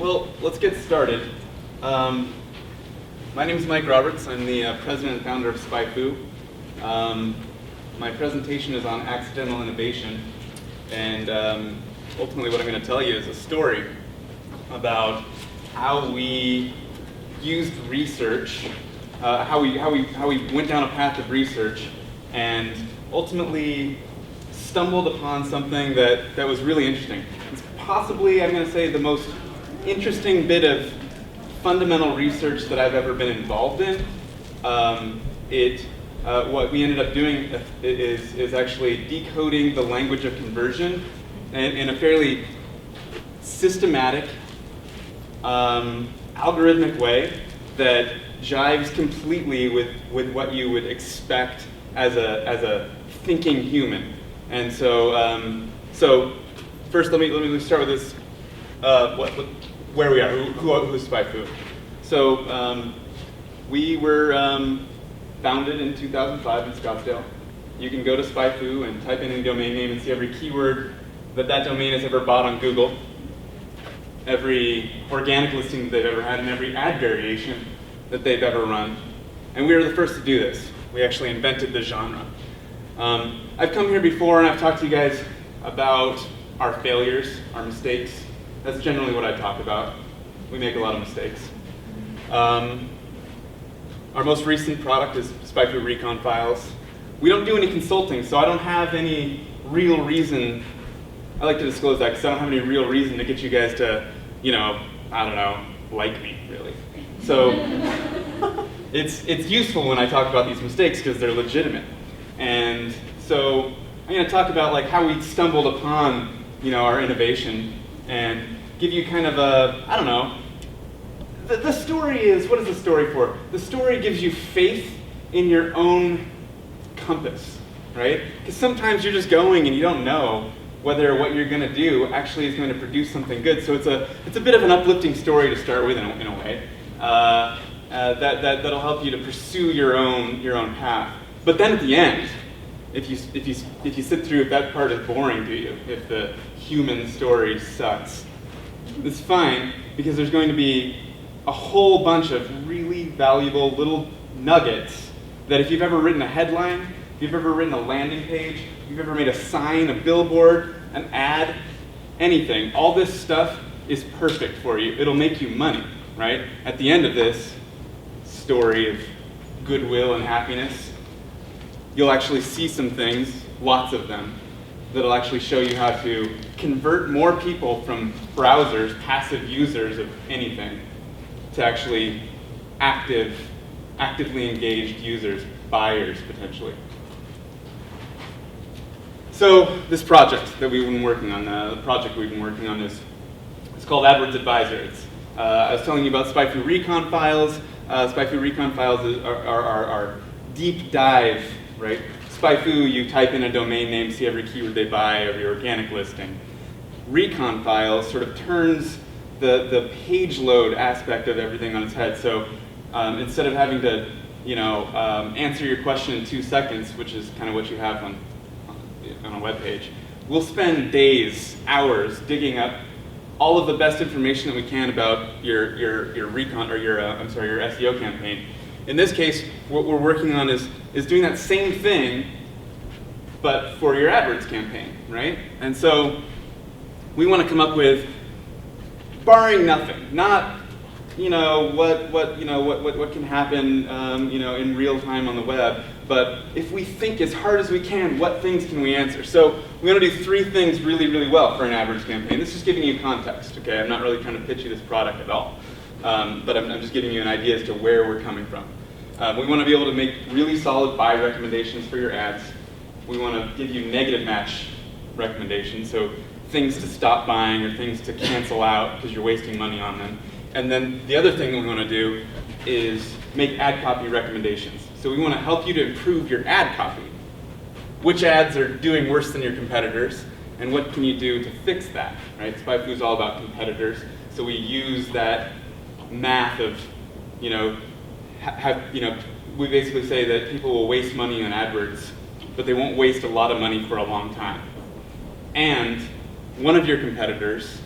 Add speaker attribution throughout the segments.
Speaker 1: Well, let's get started. My name is Mike Roberts. I'm the president and founder of SpyFu. My presentation is on accidental innovation, and ultimately what I'm going to tell you is a story about how we used research, how we went down a path of research, and ultimately stumbled upon something that was really interesting. It's possibly, I'm going to say, the most interesting bit of fundamental research that I've ever been involved in. What we ended up doing is actually decoding the language of conversion in a fairly systematic, algorithmic way that jives completely with what you would expect as a thinking human. And so, first let me start with this. Where we are, who's SpyFu? So we were founded in 2005 in Scottsdale. You can go to SpyFu and type in any domain name and see every keyword that domain has ever bought on Google, every organic listing that they've ever had, and every ad variation that they've ever run. And we were the first to do this. We actually invented the genre. I've come here before and I've talked to you guys about our failures, our mistakes. That's generally what I talk about. We make a lot of mistakes. Our most recent product is SpyFu Recon Files. We don't do any consulting, so I don't have any real reason. I like to disclose that because I don't have any real reason to get you guys to, like me, really. So it's useful when I talk about these mistakes because they're legitimate. And so I'm going to talk about how we stumbled upon, our innovation, and give you kind of a, the story is, what is the story for? The story gives you faith in your own compass, right? Because sometimes you're just going and you don't know whether what you're going to do actually is going to produce something good. So it's a bit of an uplifting story to start with in a way. That'll help you to pursue your own path. But then at the end, if you sit through, if that part is boring to you, if the human story sucks, it's fine, because there's going to be a whole bunch of really valuable little nuggets that if you've ever written a headline, if you've ever written a landing page, if you've ever made a sign, a billboard, an ad, anything, all this stuff is perfect for you. It'll make you money, right? At the end of this story of goodwill and happiness, you'll actually see some things, lots of them, that'll actually show you how to convert more people from browsers, passive users of anything, to actually actively engaged users, buyers potentially. So this project that we've been working on, the project we've been working on is called AdWords Advisor. I was telling you about SpyFu Recon Files. SpyFu Recon Files are deep dive, right? SpyFu, you type in a domain name, see every keyword they buy, every organic listing. Recon Files sort of turns the page load aspect of everything on its head. So instead of having to, answer your question in 2 seconds, which is kind of what you have on a web page, we'll spend days, hours digging up all of the best information that we can about your recon or your SEO campaign. In this case, what we're working on is doing that same thing, but for your AdWords campaign, right? And so we want to come up with, barring nothing, not what can happen in real time on the web, but if we think as hard as we can, what things can we answer? So we want to do 3 things really, really well for an AdWords campaign. This is just giving you context, okay? I'm not really trying to pitch you this product at all, but I'm just giving you an idea as to where we're coming from. We want to be able to make really solid buy recommendations for your ads. We want to give you negative match recommendations, so things to stop buying or things to cancel out because you're wasting money on them. And then the other thing we want to do is make ad copy recommendations. So we want to help you to improve your ad copy. Which ads are doing worse than your competitors, and what can you do to fix that, right? SpyFu is all about competitors, so we use that math of, we basically say that people will waste money on AdWords, but they won't waste a lot of money for a long time. And one of your competitors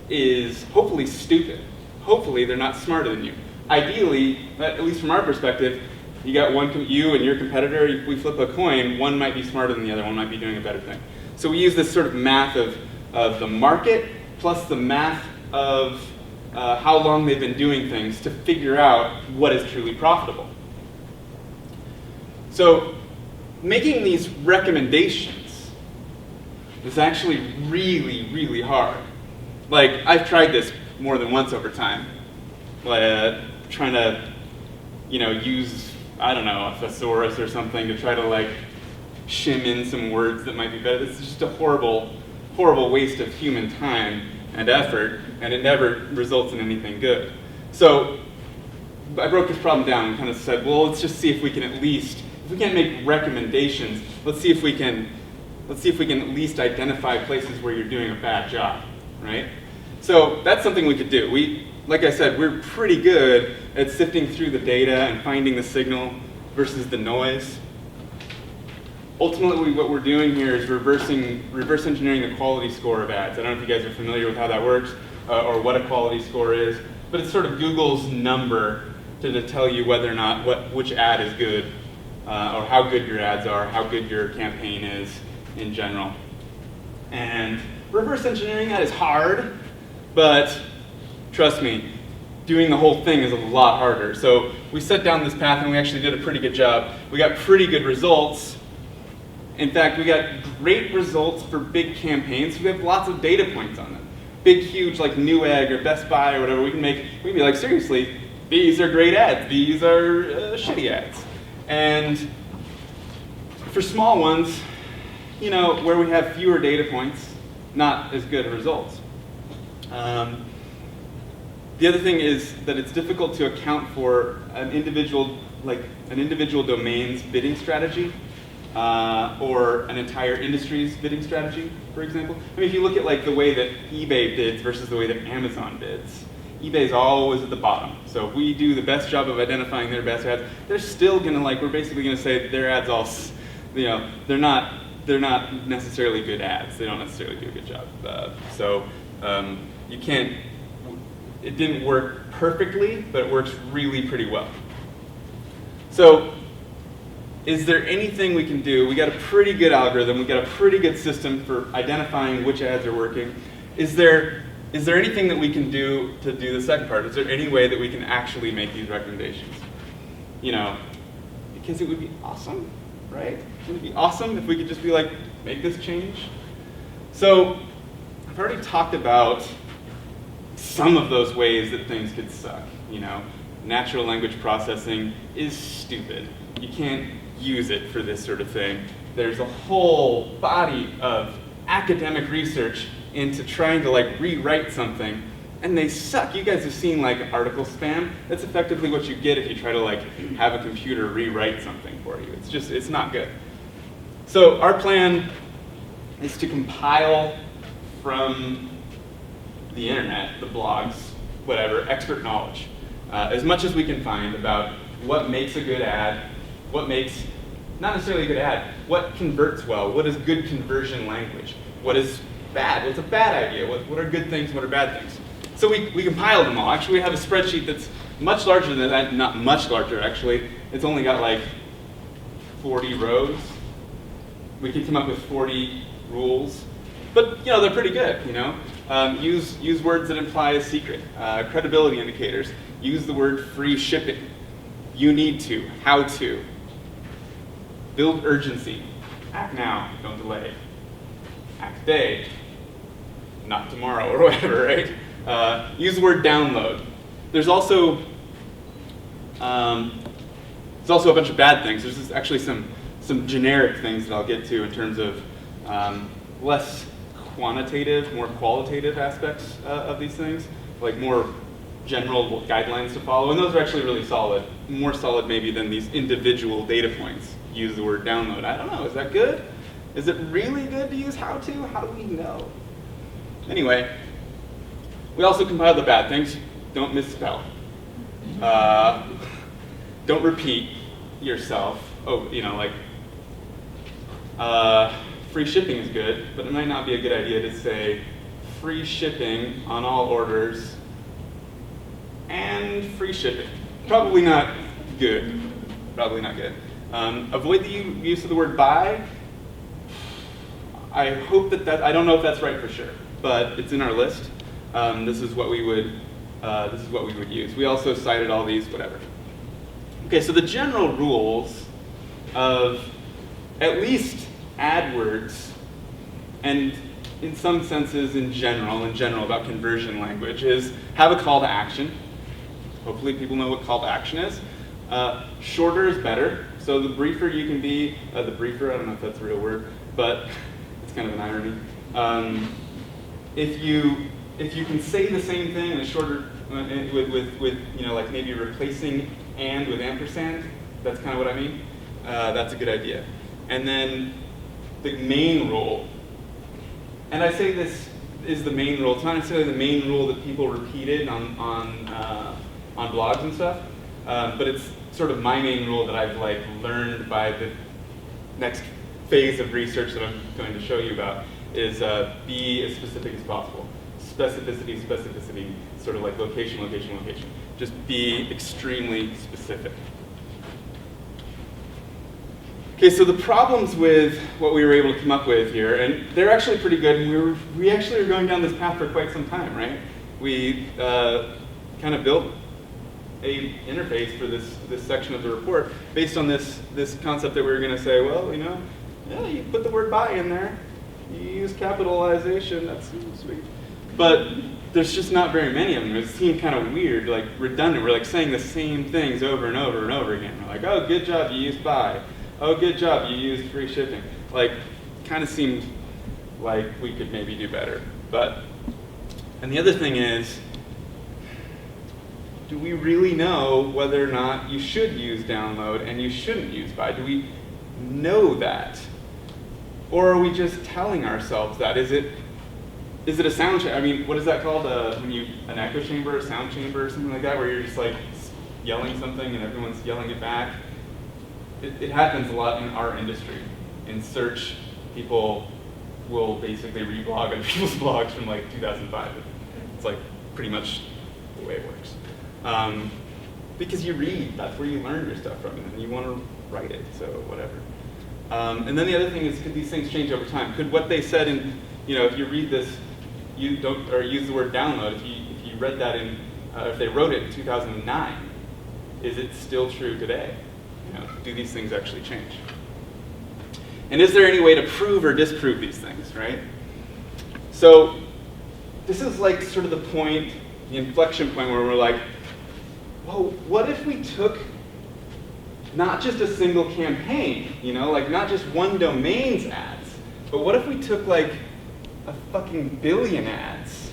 Speaker 1: is hopefully stupid. Hopefully they're not smarter than you. Ideally, at least from our perspective, you got you and your competitor, we flip a coin, one might be smarter than the other, one might be doing a better thing. So we use this sort of math of the market plus the math of how long they've been doing things to figure out what is truly profitable. So making these recommendations is actually really, really hard. Like, I've tried this more than once over time. Trying to, use, I don't know, a thesaurus or something to try to like shim in some words that might be better. This is just a horrible, horrible waste of human time and effort, and it never results in anything good. So I broke this problem down and kind of said, well, let's just see if we can at least, if we can't make recommendations, let's see if we can at least identify places where you're doing a bad job, right? So that's something we could do. Like I said, we're pretty good at sifting through the data and finding the signal versus the noise. Ultimately, what we're doing here is reverse engineering the quality score of ads. I don't know if you guys are familiar with how that works or what a quality score is, but it's sort of Google's number to tell you whether or not which ad is good or how good your ads are, how good your campaign is in general. And reverse engineering that is hard, but trust me, doing the whole thing is a lot harder. So we set down this path and we actually did a pretty good job. We got pretty good results. In fact, we got great results for big campaigns. We have lots of data points on them. Big, huge, like Newegg or Best Buy or whatever, we can be like, seriously, these are great ads. These are shitty ads. And for small ones, where we have fewer data points, not as good results. The other thing is that it's difficult to account for an individual domain's bidding strategy or an entire industry's bidding strategy, for example. I mean, if you look at like the way that eBay bids versus the way that Amazon bids, eBay's always at the bottom. So if we do the best job of identifying their best ads, they're still gonna we're basically gonna say that their ads all, they're not necessarily good ads. They don't necessarily do a good job. You can't. It didn't work perfectly, but it works really pretty well. So, is there anything we can do? We got a pretty good algorithm. We got a pretty good system for identifying which ads are working. Is there anything that we can do to do the second part? Is there any way that we can actually make these recommendations? Because it would be awesome, right? Wouldn't it be awesome if we could just be like, make this change? So, I've already talked about some of those ways that things could suck. Natural language processing is stupid. You can't use it for this sort of thing. There's a whole body of academic research into trying to rewrite something, and they suck. You guys have seen article spam. That's effectively what you get if you try to have a computer rewrite something for you. It's not good. So our plan is to compile from the internet, the blogs, whatever, expert knowledge, as much as we can find about what makes a good ad, what makes, not necessarily a good ad, what converts well, what is good conversion language, what is bad, what's a bad idea, what are good things, what are bad things. So we compiled them all. Actually, we have a spreadsheet that's much larger than that, not much larger actually. It's only got 40 rows. We can come up with 40 rules, but they're pretty good, Use words that imply a secret, credibility indicators. Use the word free shipping. You need to, how to. Build urgency. Act now, don't delay. Act today, not tomorrow or whatever, right? Use the word download. There's also a bunch of bad things. There's actually some generic things that I'll get to in terms of less quantitative, more qualitative aspects of these things, more general guidelines to follow, and those are actually really solid, more solid maybe than these individual data points. Use the word download. I don't know, is that good? Is it really good to use how to? How do we know? Anyway, we also compiled the bad things. Don't misspell. Don't repeat yourself. Free shipping is good, but it might not be a good idea to say free shipping on all orders, and free shipping. Probably not good. Probably not good. Avoid the use of the word buy. I hope that I don't know if that's right for sure, but it's in our list. This is what we would use. We also cited all these, whatever. Okay, so the general rules of at least AdWords, and in some senses in general about conversion language, is have a call to action. Hopefully people know what call to action is. Shorter is better. So the briefer you can be, the briefer, I don't know if that's a real word, but it's kind of an irony. If you can say the same thing in a shorter, with like maybe replacing and with ampersand, that's kind of what I mean. That's a good idea. And then the main rule, and I say this is the main rule. It's not necessarily the main rule that people repeated on blogs and stuff, but it's sort of my main rule that I've learned by the next phase of research that I'm going to show you about, is be as specific as possible. Specificity, specificity, sort of like location, location, location. Just be extremely specific. Okay, so the problems with what we were able to come up with here, and they're actually pretty good, and we actually are going down this path for quite some time, right? We kind of built a interface for this section of the report based on this concept that we were going to say, well, yeah, you put the word buy in there, you use capitalization, that's sweet. But there's just not very many of them. It seemed kind of weird, like redundant. We're like saying the same things over and over and over again. We're like, oh, good job, you used buy. Oh, good job, you used free shipping. Like, kind of seemed like we could maybe do better. And the other thing is, do we really know whether or not you should use download and you shouldn't use buy? Do we know that? Or are we just telling ourselves that? Is it a sound chamber? I mean, what is that called? An echo chamber, a sound chamber, or something like that, where you're just like yelling something and everyone's yelling it back? It happens a lot in our industry. In search, people will basically reblog on people's blogs from like 2005. It's like pretty much the way it works. Because you read, that's where you learn your stuff from, and you want to write it, so whatever. And then the other thing is, could these things change over time? Could what they said in, if you read this, you don't, or use the word download, if you read that in, if they wrote it in 2009, is it still true today? Do these things actually change? And is there any way to prove or disprove these things, right? So this is like sort of the point, the inflection point where we're like, well, what if we took not just a single campaign, like not just one domain's ads, but what if we took like a fucking billion ads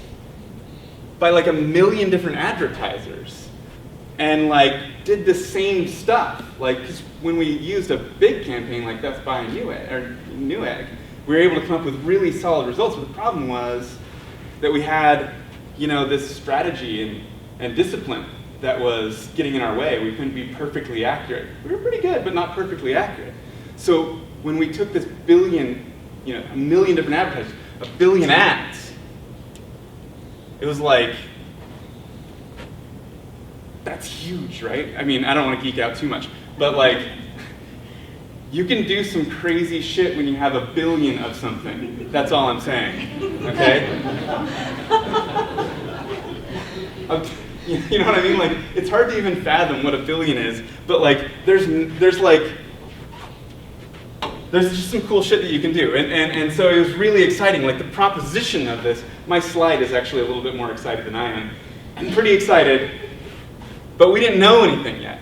Speaker 1: by like 1 million different advertisers and like did the same stuff? Like, because when we used a big campaign like That's Buy Newegg, we were able to come up with really solid results. But the problem was that we had, this strategy and discipline that was getting in our way. We couldn't be perfectly accurate. We were pretty good, but not perfectly accurate. So when we took this 1 million different advertisers, 1 billion ads, it was like, that's huge, right? I mean, I don't want to geek out too much, but like, you can do some crazy shit when you have 1 billion of something. That's all I'm saying, okay? You know what I mean? Like, it's hard to even fathom what 1 billion is, but like, there's just some cool shit that you can do. And so it was really exciting. Like, the proposition of this, my slide is actually a little bit more excited than I am. I'm pretty excited, but we didn't know anything yet,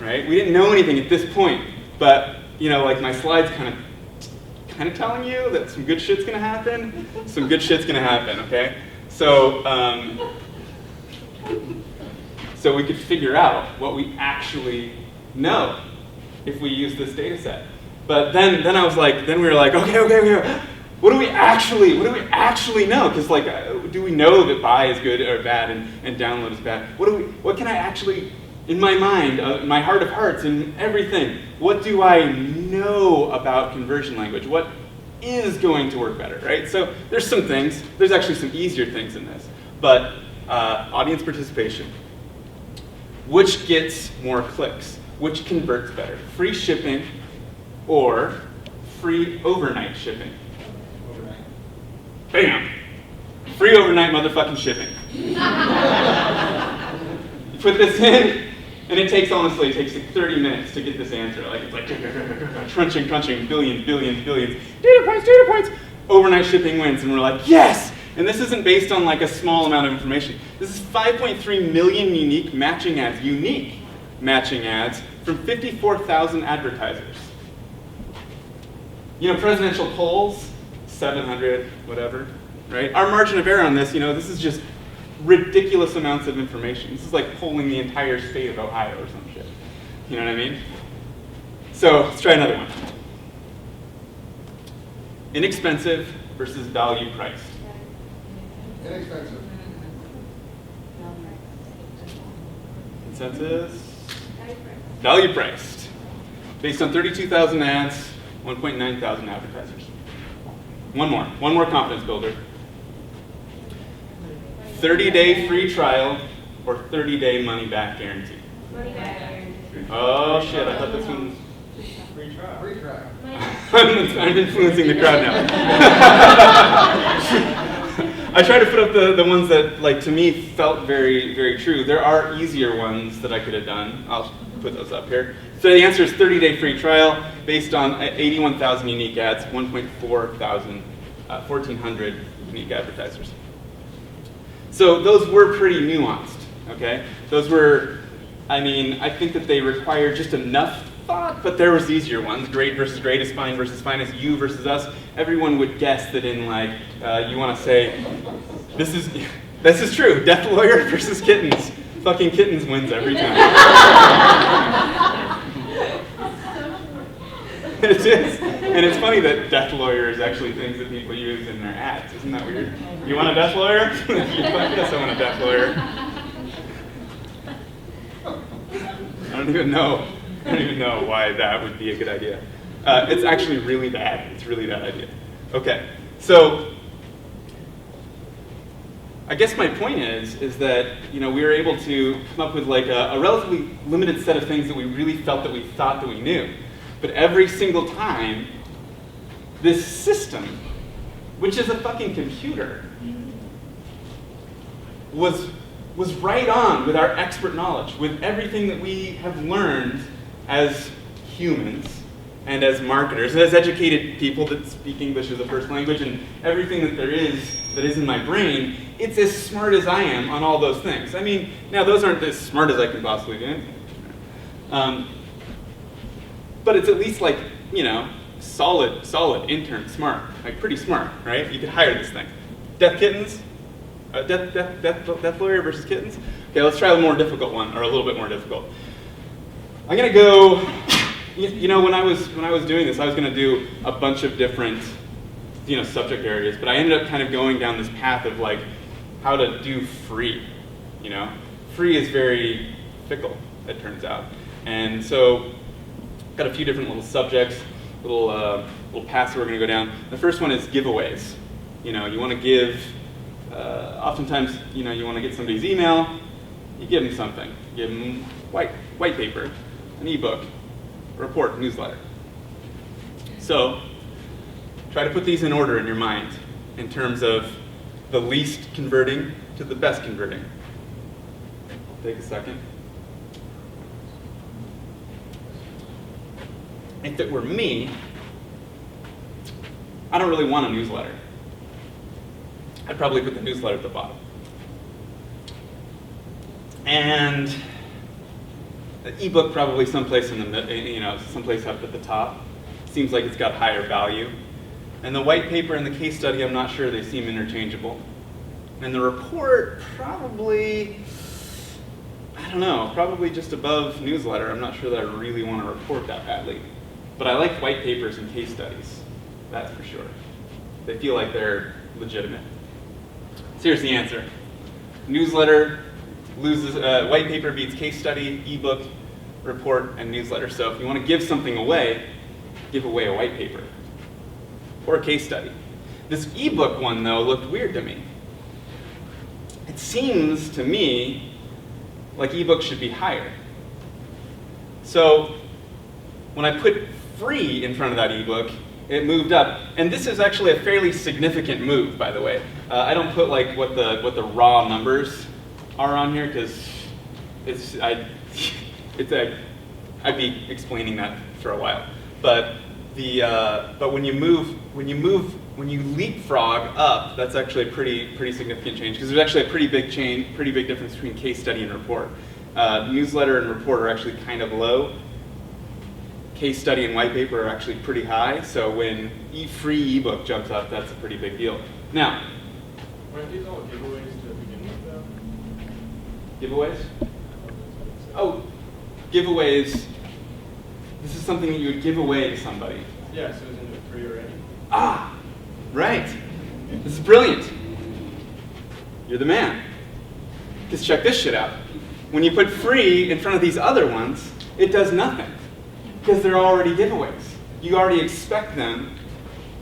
Speaker 1: right? We didn't know anything at this point, but like my slide's kind of telling you that some good shit's gonna happen. Some good shit's gonna happen, okay? So, so we could figure out what we actually know if we use this data set. But then I was like, then we were like, okay. What do we actually know? Because like, do we know that buy is good or bad and download is bad? What can I actually, in my mind, my heart of hearts and everything, what do I know about conversion language? What is going to work better, right? So there's some things. There's actually some easier things in this. But audience participation. Which gets more clicks? Which converts better? Free shipping or free overnight shipping?
Speaker 2: Overnight.
Speaker 1: Bam! Free overnight motherfucking shipping. You put this in, and it takes, honestly, it takes like 30 minutes to get this answer. Like, it's like crunching, billions, data points. Overnight shipping wins, and we're like, yes! And this isn't based on like a small amount of information. This is 5.3 million unique matching ads from 54,000 advertisers. You know, presidential polls, 700, whatever, right? Our margin of error on this, you know, this is just ridiculous amounts of information. This is like polling the entire state of Ohio or some shit. You know what I mean? So let's try another one. Inexpensive versus value priced.
Speaker 2: Inexpensive.
Speaker 1: Consensus? Value priced. Based on 32,000 ads, 1.9 thousand advertisers. One more confidence builder. 30-day free trial or 30-day money-back guarantee?
Speaker 3: Money-back guarantee.
Speaker 1: Oh shit, I thought this one was...
Speaker 2: Free trial. Free trial.
Speaker 1: I'm influencing the crowd now. I try to put up the ones that, like, to me felt very, very true. There are easier ones that I could have done. I'll put those up here. So the answer is 30-day free trial based on 81,000 unique ads, 1,400 unique advertisers. So those were pretty nuanced, okay? Those were, I mean, I think that they required just enough thought, but there was easier ones. Great versus greatest, fine versus finest, you versus us. Everyone would guess that in like, you want to say, this is true, death lawyer versus kittens. Fucking kittens wins every time. It is. And it's funny that death lawyer is actually things that people use in their ads. Isn't that weird? You want a death lawyer? Yes, I want a death lawyer. I don't even know why that would be a good idea. It's actually really bad. It's a really bad idea. Okay, so I guess my point is that, you know, we were able to come up with like a relatively limited set of things that we really felt that we thought that we knew. But every single time, this system, which is a fucking computer, was right on with our expert knowledge, with everything that we have learned as humans and as marketers, and as educated people that speak English as a first language, and everything that there is that is in my brain. It's as smart as I am on all those things. I mean, now those aren't as smart as I can possibly do. But it's at least like, you know, solid intern smart, like pretty smart, right? You could hire this thing. Death lawyer versus kittens. Okay, let's try a more difficult one, or a little bit more difficult. I'm gonna go. You know, when I was doing this, I was gonna do a bunch of different, you know, subject areas, but I ended up kind of going down this path of like how to do free. You know, free is very fickle, it turns out, and so. Got a few different little subjects, little paths that we're going to go down. The first one is giveaways. You know, you want to give. Oftentimes, you know, you want to get somebody's email. You give them something. You give them white paper, an ebook, a report, a newsletter. So, try to put these in order in your mind in terms of the least converting to the best converting. Take a second. If it were me, I don't really want a newsletter. I'd probably put the newsletter at the bottom. And the ebook probably someplace in the, you know, someplace up at the top. Seems like it's got higher value. And the white paper and the case study, I'm not sure, they seem interchangeable. And the report, probably, I don't know, probably just above newsletter. I'm not sure that I really want to report that badly. But I like white papers and case studies, that's for sure. They feel like they're legitimate. So here's the answer. Newsletter loses, white paper beats case study, ebook, report, and newsletter. So if you want to give something away, give away a white paper. or a case study. This ebook one, though, looked weird to me. It seems to me like ebooks should be higher. So when I put free in front of that ebook, it moved up. And this is actually a fairly significant move, by the way. I don't put like what the raw numbers are on here because I'd be explaining that for a while. But when you leapfrog up, that's actually a pretty significant change because there's actually a pretty big difference between case study and report. Newsletter and report are actually kind of low. Case study and white paper are actually pretty high. So when free ebook jumps up, that's a pretty big deal. Now,
Speaker 3: weren't these all giveaways to begin with, though?
Speaker 1: Giveaways? Oh, giveaways. This is something that you would give away to somebody.
Speaker 3: Yeah, so isn't it free already?
Speaker 1: Ah, right. This is brilliant. You're the man. Because check this shit out. When you put free in front of these other ones, it does nothing. Because they're already giveaways. You already expect them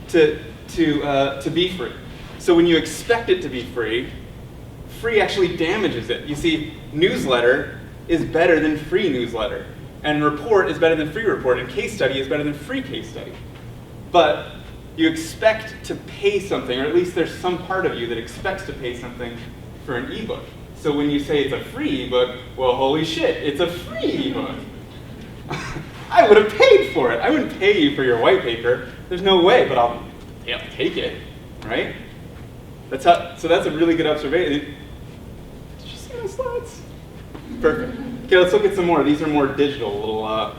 Speaker 1: to be free. So when you expect it to be free, free actually damages it. You see, newsletter is better than free newsletter. And report is better than free report. And case study is better than free case study. But you expect to pay something, or at least there's some part of you that expects to pay something for an ebook. So when you say it's a free ebook, well, holy shit, it's a free ebook. I would have paid for it. I wouldn't pay you for your white paper. There's no way, but I'll take it, right? So that's a really good observation. Did you see those slides? Perfect. Okay, let's look at some more. These are more digital, a little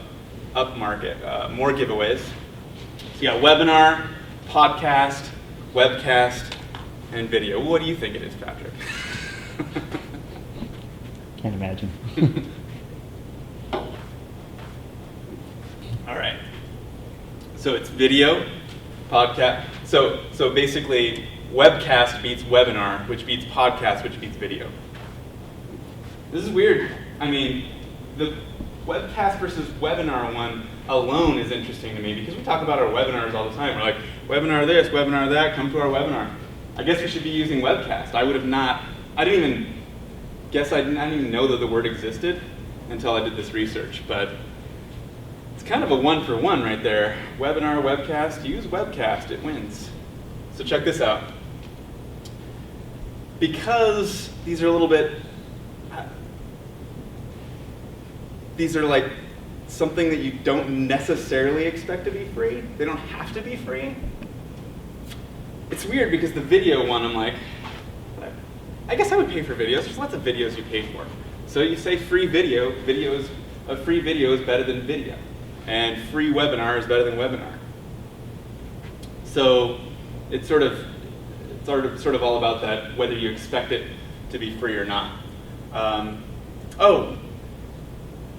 Speaker 1: upmarket, more giveaways. So you got webinar, podcast, webcast, and video. What do you think it is, Patrick?
Speaker 4: Can't imagine.
Speaker 1: All right. So it's video, podcast. So basically, webcast beats webinar, which beats podcast, which beats video. This is weird. I mean, the webcast versus webinar one alone is interesting to me because we talk about our webinars all the time. We're like, webinar this, webinar that, come to our webinar. I guess we should be using webcast. I didn't even know that the word existed until I did this research, but it's kind of a one-for-one right there. Webinar, webcast, use webcast, it wins. So check this out. Because these are a little bit, these are like something that you don't necessarily expect to be free. They don't have to be free. It's weird because the video one, I'm like, I guess I would pay for videos. There's lots of videos you pay for. So you say free video, a free video is better than video. And free webinar is better than webinar. So it's sort of all about that, whether you expect it to be free or not.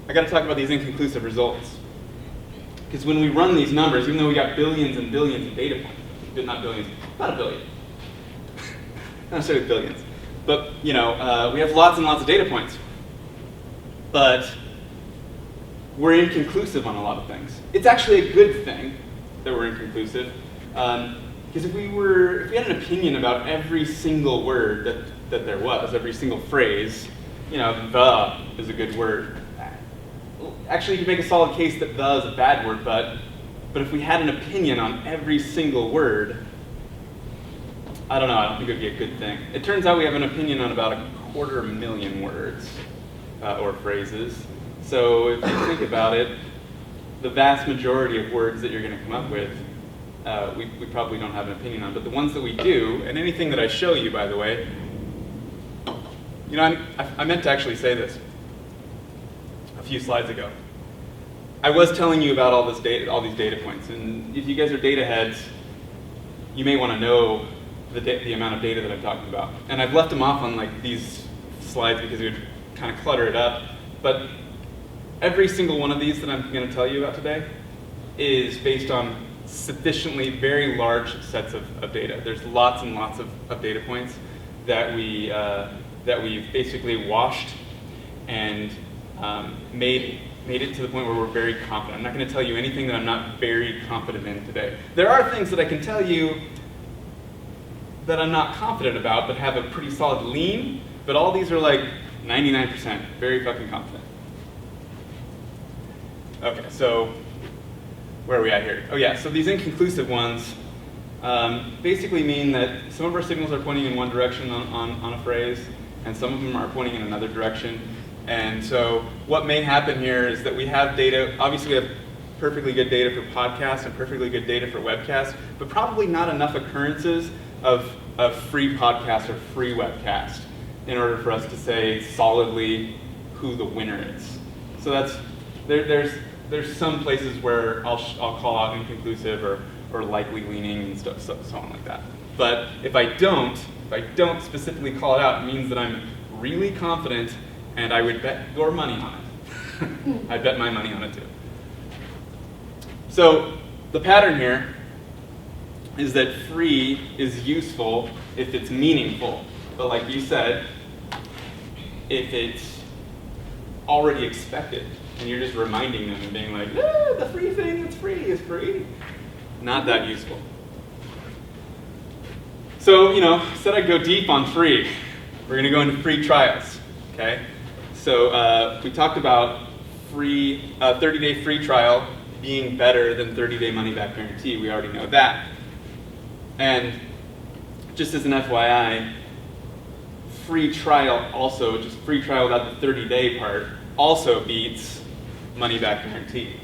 Speaker 1: I got to talk about these inconclusive results. Because when we run these numbers, even though we got billions and billions of data points, not billions, about a billion, not necessarily billions, but we have lots and lots of data points. But we're inconclusive on a lot of things. It's actually a good thing that we're inconclusive. Because if we had an opinion about every single word that there was, every single phrase, the is a good word. Actually, you could make a solid case that the is a bad word, but if we had an opinion on every single word, I don't think it would be a good thing. It turns out we have an opinion on about 250,000 words or phrases. So if you think about it, the vast majority of words that you're going to come up with, we probably don't have an opinion on. But the ones that we do, and anything that I show you, by the way, I meant to actually say this a few slides ago. I was telling you about all these data points, and if you guys are data heads, you may want to know the amount of data that I'm talking about. And I've left them off on like these slides because it would kind of clutter it up. But every single one of these that I'm going to tell you about today is based on sufficiently very large sets of data. There's lots and lots of data points that we've basically washed and made made it to the point where we're very confident. I'm not going to tell you anything that I'm not very confident in today. There are things that I can tell you that I'm not confident about, but have a pretty solid lean, but all these are like 99%, very fucking confident. Okay, so where are we at here? Oh yeah, so these inconclusive ones basically mean that some of our signals are pointing in one direction on a phrase, and some of them are pointing in another direction. And so what may happen here is that we have data, obviously we have perfectly good data for podcasts and perfectly good data for webcasts, but probably not enough occurrences of free podcast or free webcast in order for us to say solidly who the winner is. So there's some places where I'll call out inconclusive or likely leaning and stuff, so on like that. But if I don't specifically call it out, it means that I'm really confident, and I would bet your money on it. I bet my money on it too. So the pattern here is that free is useful if it's meaningful. But like you said, if it's already expected, and you're just reminding them and being like, ah, the free thing, it's free, is free. Not that useful. So, said I'd go deep on free. We're going to go into free trials, okay? So we talked about 30-day free trial being better than 30-day money-back guarantee. We already know that. And just as an FYI, free trial also, just free trial without the 30-day part, also beats money-back guarantee.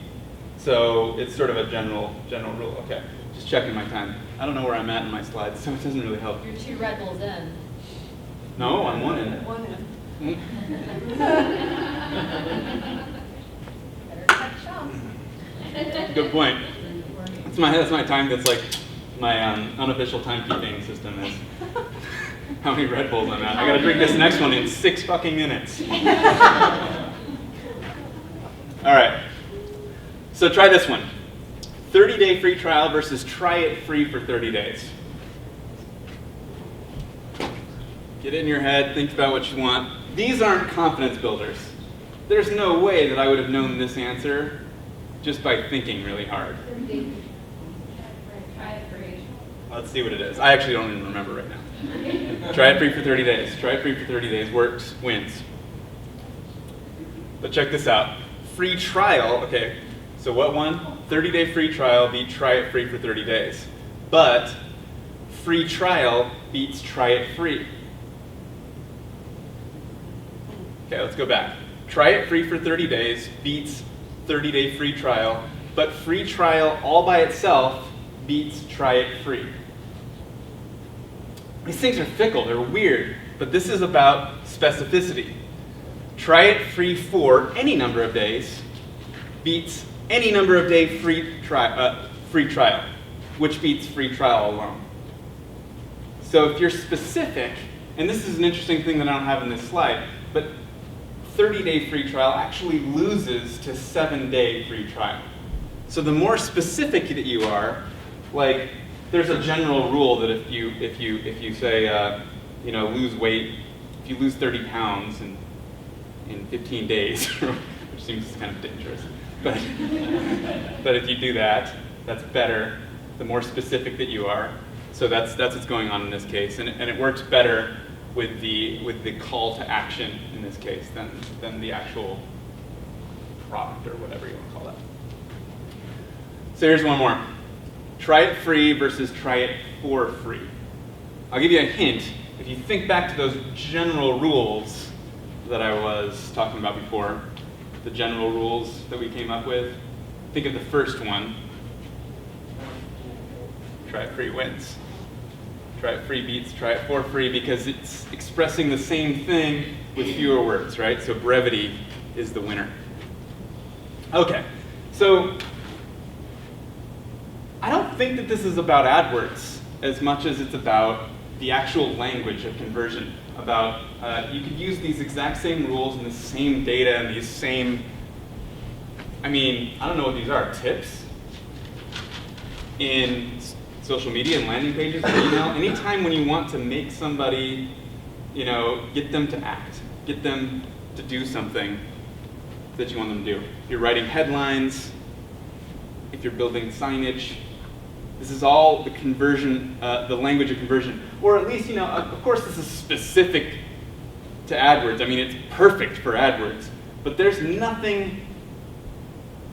Speaker 1: So it's sort of a general rule. Okay, just checking my time. I don't know where I'm at in my slides, so it doesn't really help.
Speaker 4: You're 2 Red Bulls in.
Speaker 1: No, I'm 1 in.
Speaker 4: 1 in. Better catch up.
Speaker 1: Good point. That's my time. That's like my unofficial timekeeping system is how many Red Bulls I'm at. I gotta drink this next one in 6 fucking minutes. All right. So try this one. 30-day free trial versus try it free for 30 days. Get it in your head, think about what you want. These aren't confidence builders. There's no way that I would have known this answer just by thinking really hard.
Speaker 4: Try it free.
Speaker 1: Let's see what it is. I actually don't even remember right now. Try it free for 30 days. Try it free for 30 days. Works, wins. But check this out. Free trial, okay, so what won? 30-day free trial beat try it free for 30 days. But free trial beats try it free. Okay, let's go back. Try it free for 30 days beats 30-day free trial, but free trial all by itself beats try it free. These things are fickle, they're weird, but this is about specificity. Try it free for any number of days beats any number of day free trial, which beats free trial alone. So if you're specific, and this is an interesting thing that I don't have in this slide, but 30-day free trial actually loses to 7-day free trial. So the more specific that you are, like there's a general rule that if you say lose weight, if you lose 30 pounds in 15 days, which seems kind of dangerous, but if you do that, that's better. The more specific that you are, so that's what's going on in this case, and it works better with the call to action in this case than the actual product or whatever you want to call that. So here's one more. Try it free versus try it for free. I'll give you a hint. If you think back to those general rules that I was talking about before, the general rules that we came up with, think of the first one. Try it free wins. Try it free beats try it for free because it's expressing the same thing with fewer words, right? So brevity is the winner. Okay, so I don't think that this is about AdWords as much as it's about the actual language of conversion. About you could use these exact same rules and the same data and these same, I don't know what these are, tips? In social media and landing pages and email, anytime when you want to make somebody, get them to act, get them to do something, that you want them to do. If you're writing headlines, if you're building signage, this is all the conversion, the language of conversion. Or at least, of course this is specific to AdWords. I mean, it's perfect for AdWords. But there's nothing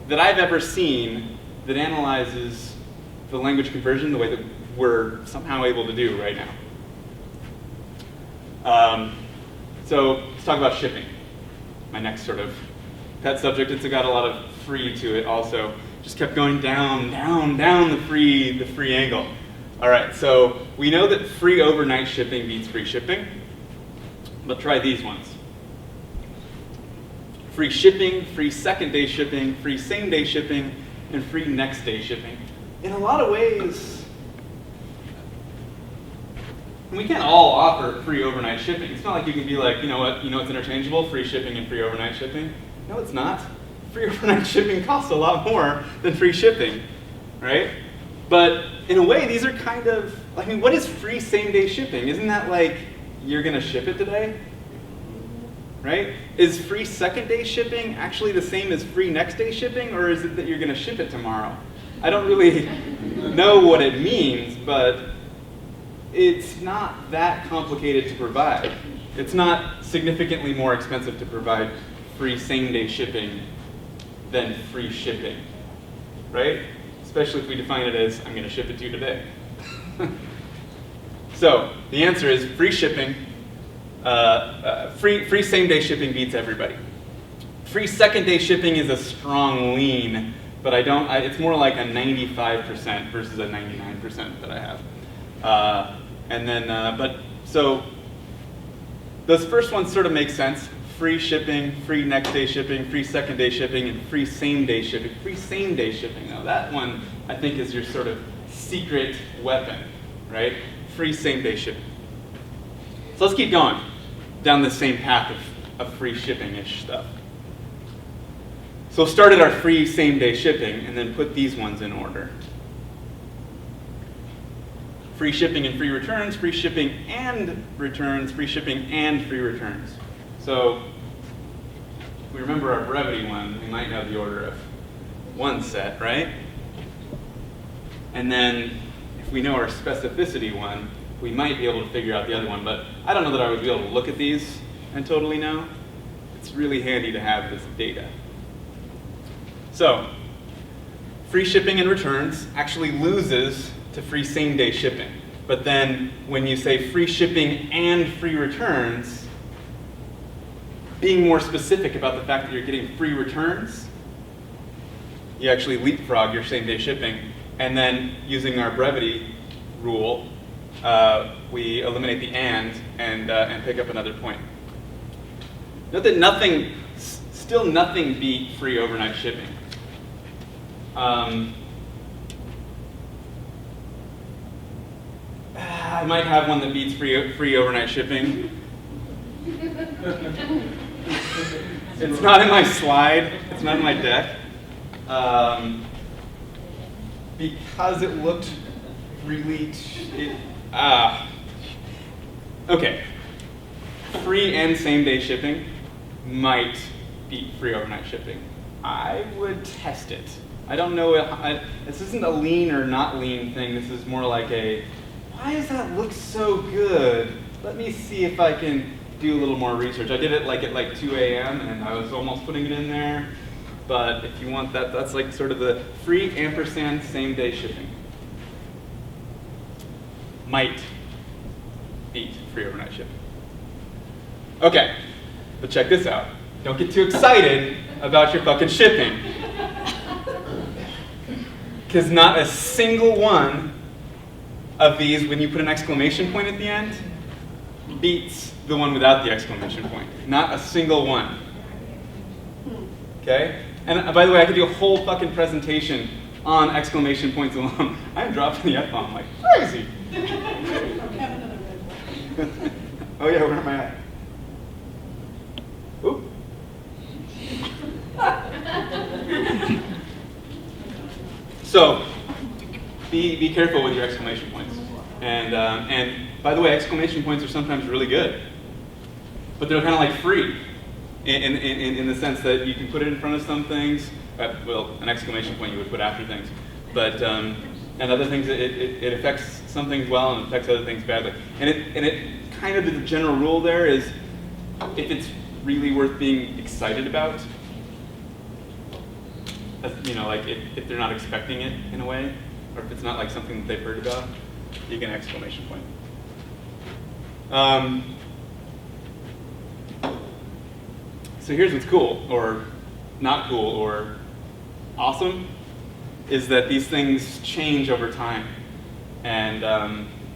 Speaker 1: that I've ever seen that analyzes the language conversion the way that we're somehow able to do right now. So let's talk about shipping. My next sort of pet subject. It's got a lot of free to it also. Just kept going down the free angle. All right, so we know that free overnight shipping beats free shipping. But try these ones. Free shipping, free second day shipping, free same day shipping, and free next day shipping. In a lot of ways, we can't all offer free overnight shipping. It's not like you can be like, you know what's interchangeable? Free shipping and free overnight shipping. No, it's not. Free overnight shipping costs a lot more than free shipping, right? But in a way, these are kind of, I mean, what is free same day shipping? Isn't that like, you're gonna ship it today? Right? Is free second day shipping actually the same as free next day shipping, or is it that you're gonna ship it tomorrow? I don't really know what it means, but it's not that complicated to provide. It's not significantly more expensive to provide free same day shipping than free shipping, right? Especially if we define it as, I'm gonna ship it to you today. So the answer is free shipping, free same day shipping beats everybody. Free second day shipping is a strong lean, but it's more like a 95% versus a 99% that I have. So those first ones sort of make sense. Free shipping, free next day shipping, free second day shipping, and free same day shipping. Free same day shipping, now that one I think is your sort of secret weapon, right? Free same day shipping. So let's keep going down the same path of free shipping-ish stuff. So we'll start at our free same day shipping and then put these ones in order. Free shipping and free returns, free shipping and returns, free shipping and free returns. So if we remember our brevity one, we might have the order of one set, right? And then if we know our specificity one, we might be able to figure out the other one, but I don't know that I would be able to look at these and totally know. It's really handy to have this data. So free shipping and returns actually loses to free same day shipping. But then when you say free shipping and free returns, being more specific about the fact that you're getting free returns, you actually leapfrog your same day shipping. And then using our brevity rule, we eliminate the and pick up another point. Note that still nothing beat free overnight shipping. I might have one that beats free overnight shipping. It's not in my slide. It's not in my deck. Because it looked really... Okay. Free and same-day shipping might beat free overnight shipping. I would test it. I don't know. This isn't a lean or not lean thing. This is more like why does that look so good? Let me see if I can do a little more research. I did it at like 2 a.m. and I was almost putting it in there. But if you want that, that's like sort of the free ampersand same-day shipping. Might beat free overnight shipping. Okay, but check this out. Don't get too excited about your fucking shipping. Because not a single one of these, when you put an exclamation point at the end, beats the one without the exclamation point. Not a single one. Okay? And by the way, I could do a whole fucking presentation on exclamation points alone. I'm dropping the F-bomb like crazy. Oh yeah, where am I at? Oop. So, be careful with your exclamation points. And by the way, exclamation points are sometimes really good. But they're kind of like free. in the sense that you can put it in front of some things. Well, an exclamation point you would put after things, but and other things it affects some things well and affects other things badly. And it kind of the general rule there is if it's really worth being excited about, like if they're not expecting it in a way, or if it's not like something that they've heard about, you get an exclamation point. So here's what's cool, or not cool, or awesome, is that these things change over time. And at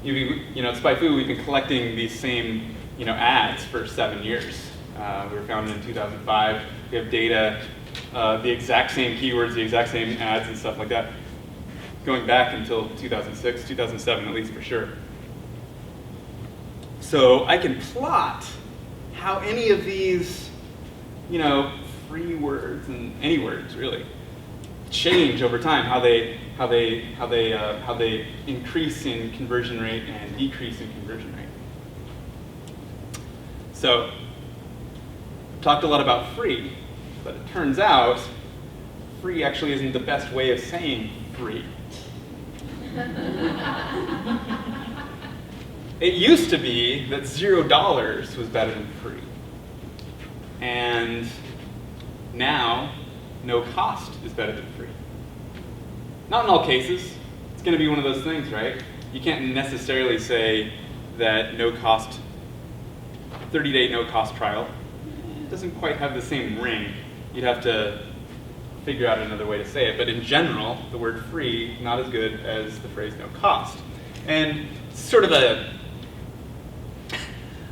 Speaker 1: SpyFu, we've been collecting these same ads for 7 years. We were founded in 2005. We have data, the exact same keywords, the exact same ads and stuff like that, going back until 2006, 2007 at least for sure. So I can plot how any of these free words and any words really change over time, how they increase in conversion rate and decrease in conversion rate. So talked a lot about free, but it turns out free actually isn't the best way of saying free. It used to be that $0 was better than free. And now, no cost is better than free. Not in all cases. It's going to be one of those things, right? You can't necessarily say that no cost, 30-day no cost trial doesn't quite have the same ring. You'd have to figure out another way to say it. But in general, the word free, not as good as the phrase no cost. And sort of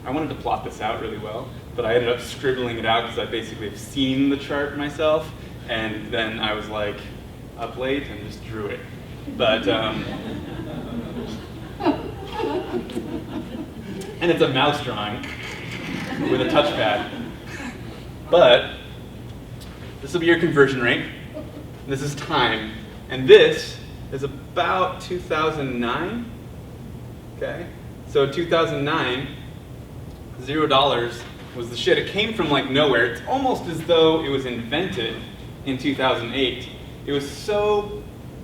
Speaker 1: I wanted to plot this out really well, but I ended up scribbling it out because I basically have seen the chart myself, and then I was like up late and just drew it. But and it's a mouse drawing with a touchpad. But this will be your conversion rate. This is time, and this is about 2009. Okay, so 2009. $0 was the shit. It came from like nowhere. It's almost as though it was invented in 2008. It was so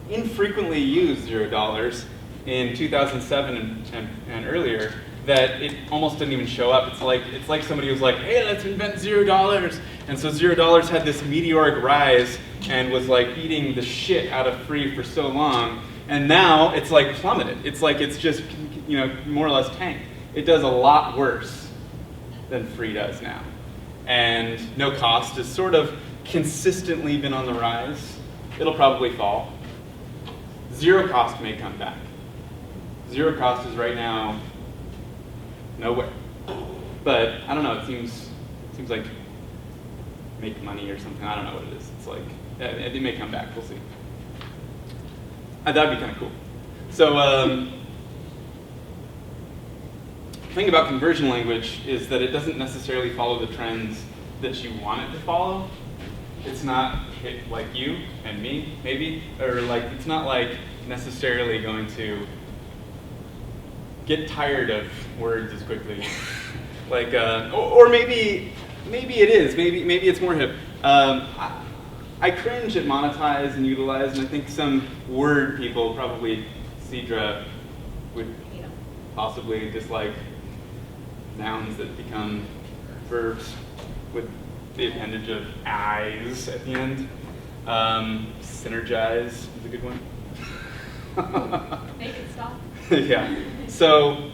Speaker 1: infrequently used, $0, in 2007 and earlier that it almost didn't even show up. It's like somebody was like, hey, let's invent $0. And so $0 had this meteoric rise and was like eating the shit out of free for so long. And now it's like plummeted. It's like it's just more or less tanked. It does a lot worse than free does now. And no cost has sort of consistently been on the rise. It'll probably fall. Zero cost may come back. Zero cost is right now nowhere. But I don't know, it seems like make money or something. I don't know what it is. It's like, it may come back, we'll see. That'd be kind of cool. So, the thing about conversion language is that it doesn't necessarily follow the trends that you want it to follow. It's not like you and me, maybe, or like it's not like necessarily going to get tired of words as quickly. Like, or maybe it is. Maybe it's more hip. I cringe at monetize and utilize, and I think some word people, probably Cedra, would possibly dislike nouns that become verbs with the appendage of eyes at the end. Synergize is a good one.
Speaker 4: Make it stop.
Speaker 1: Yeah. So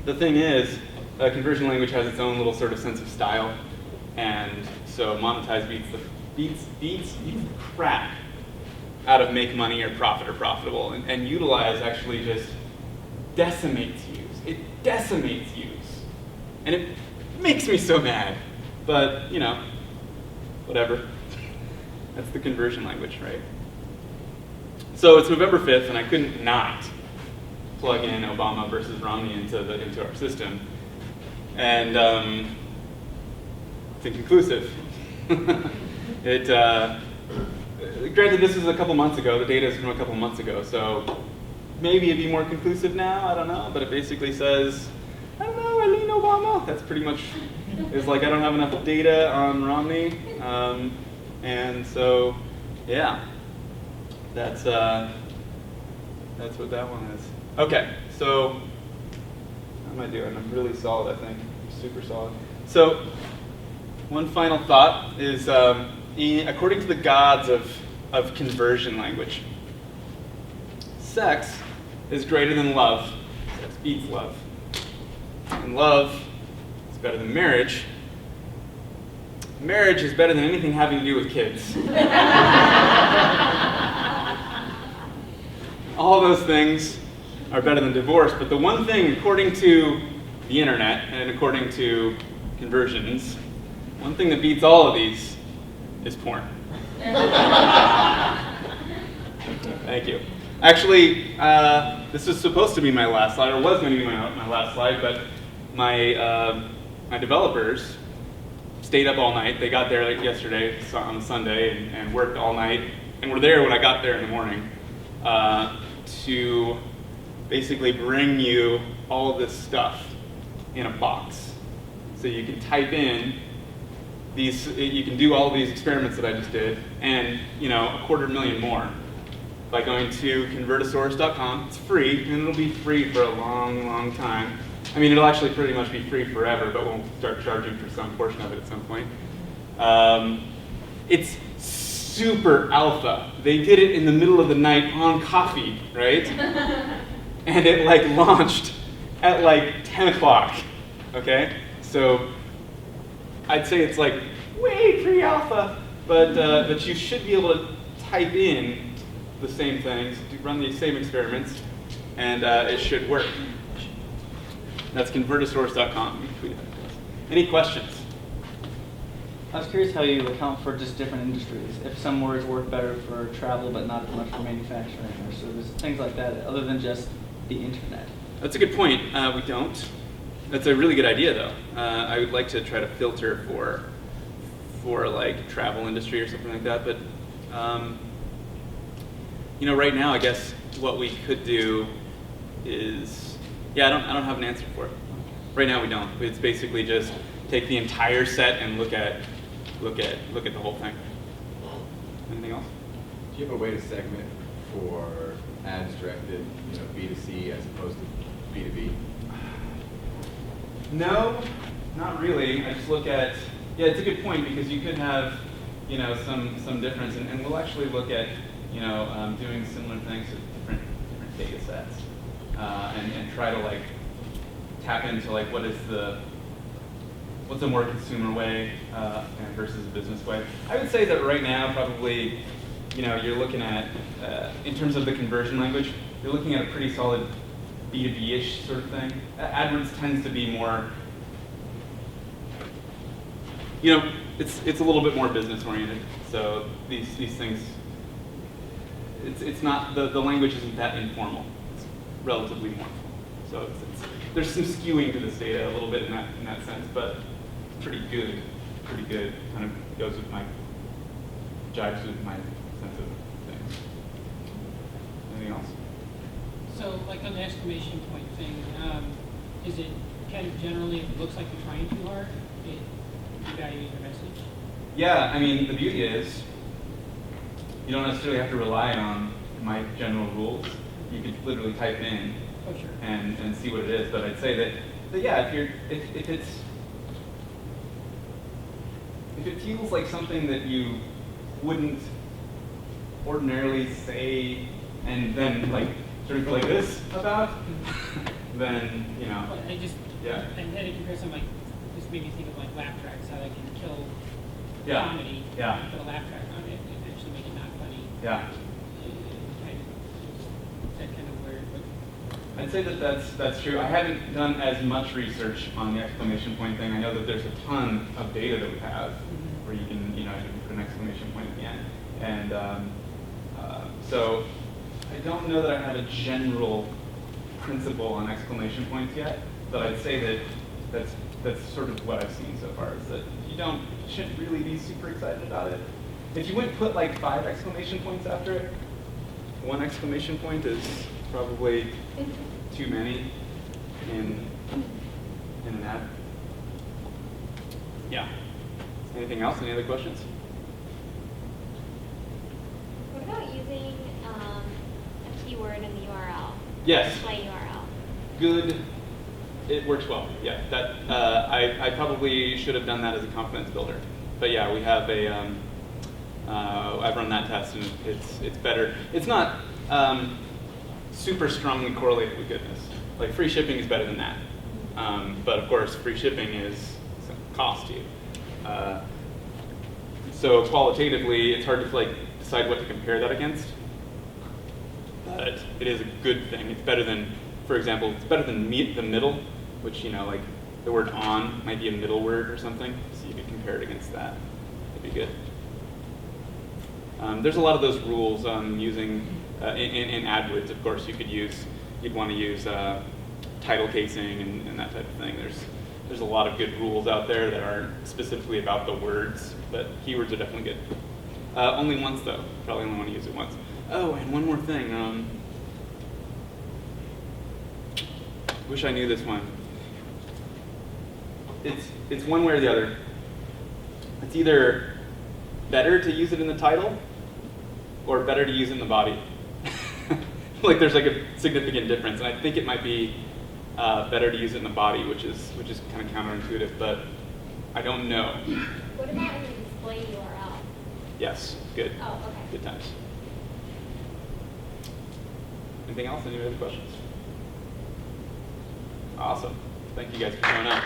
Speaker 1: the thing is, conversion language has its own little sort of sense of style, and so monetize beats the crap out of make money or profit or profitable, and utilize actually just decimates use. It decimates use. And it makes me so mad, but whatever. That's the conversion language, right? So it's November 5th, and I couldn't not plug in Obama versus Romney into our system, and it's inconclusive. Granted, this is a couple months ago. The data is from a couple months ago, so maybe it'd be more conclusive now. I don't know, but it basically says, I don't know, I lean Obama. That's pretty much, is like I don't have enough data on Romney. And so, yeah, that's what that one is. Okay, so how am I doing? I'm really solid, I think. I'm super solid. So one final thought is, according to the gods of conversion language, sex is greater than love. Sex beats love. And love is better than marriage. Marriage is better than anything having to do with kids. All those things are better than divorce, but the one thing, according to the internet and according to conversions, one thing that beats all of these is porn. Thank you. Actually, this is supposed to be my last slide, or was going to be my last slide, but my developers stayed up all night. They got there like yesterday on Sunday and worked all night, and were there when I got there in the morning to basically bring you all of this stuff in a box. So you can type in these, you can do all of these experiments that I just did, and 250,000 more by going to convertosaurus.com. It's free, and it'll be free for a long, long time. I mean, it'll actually pretty much be free forever, but we'll start charging for some portion of it at some point. It's super alpha. They did it in the middle of the night on coffee, right? And it like launched at like 10 o'clock, okay? So I'd say it's like way pre-alpha, but you should be able to type in the same things, to run the same experiments, and it should work. That's convertosaurus.com. Any questions?
Speaker 5: I was curious how you account for just different industries. If some words work better for travel but not as much for manufacturing or service, things like that, other than just the internet.
Speaker 1: That's a good point. We don't. That's a really good idea, though. I would like to try to filter for like travel industry or something like that. But right now, I guess what we could do is, I don't have an answer for it. Right now, we don't. It's basically just take the entire set and look at the whole thing. Anything else?
Speaker 6: Do you have a way to segment for ads directed, B2C as opposed to B2B?
Speaker 1: No, not really. I just look at, it's a good point because you could have, some difference, and we'll actually look at, doing similar things with different data sets, and try to like tap into like what's a more consumer way versus a business way. I would say that right now probably, you're looking at, in terms of the conversion language, you're looking at a pretty solid B2B-ish sort of thing. AdWords tends to be more, it's a little bit more business oriented. So these things, it's not, the language isn't that informal. It's relatively more formal. So there's some skewing to this data a little bit in that sense, but pretty good. Kind of jives with my sense of things. Anything else?
Speaker 7: So, like on the exclamation point thing, is it kind of generally, if it looks like you're trying too hard, you value your message?
Speaker 1: Yeah, I mean, the beauty is you don't necessarily have to rely on my general rules. You could literally type in and see what it is. But I'd say that yeah, if it feels like something that you wouldn't ordinarily say and then like sort of like this about, then
Speaker 7: Well, I had a comparison, like, this made me think of like laugh tracks, how they can kill comedy.
Speaker 1: Yeah.
Speaker 7: Put a laugh track on it and eventually make it not funny.
Speaker 1: Yeah.
Speaker 7: Is that kind of weird? But
Speaker 1: I'd say that's true. I haven't done as much research on the exclamation point thing. I know that there's a ton of data that we have where you can put an exclamation point at the end, and so I don't know that I have a general principle on exclamation points yet, but I'd say that's sort of what I've seen so far, is that you shouldn't really be super excited about it. If you went and put like 5 exclamation points after it, 1 exclamation point is probably too many in an ad. Anything else? Any other questions?
Speaker 4: What about using a keyword in the URL?
Speaker 1: Yes.
Speaker 4: Display URL.
Speaker 1: Good. It works well. Yeah. That I probably should have done that as a confidence builder. But yeah, we have a. I've run that test and it's better. It's not super strongly correlated with goodness. Like free shipping is better than that. But of course, free shipping is some cost to you. So qualitatively, it's hard to like decide what to compare that against. But it is a good thing. It's better than, for example, it's better than the middle, which like the word on might be a middle word or something. So you could compare it against that. That'd be good. There's a lot of those rules using in AdWords. Of course, you'd want to use title casing and that type of thing. There's a lot of good rules out there that aren't specifically about the words, but keywords are definitely good. Only once though. Probably only want to use it once. Oh, and one more thing. Wish I knew this one. It's one way or the other. It's either better to use it in the title or better to use it in the body. Like there's like a significant difference, and I think it might be better to use it in the body, which is kind of counterintuitive, but I don't know.
Speaker 4: What about in the display URL?
Speaker 1: Yes, good.
Speaker 4: Oh, okay.
Speaker 1: Good times. Anything else? Any other questions? Awesome. Thank you guys for showing up.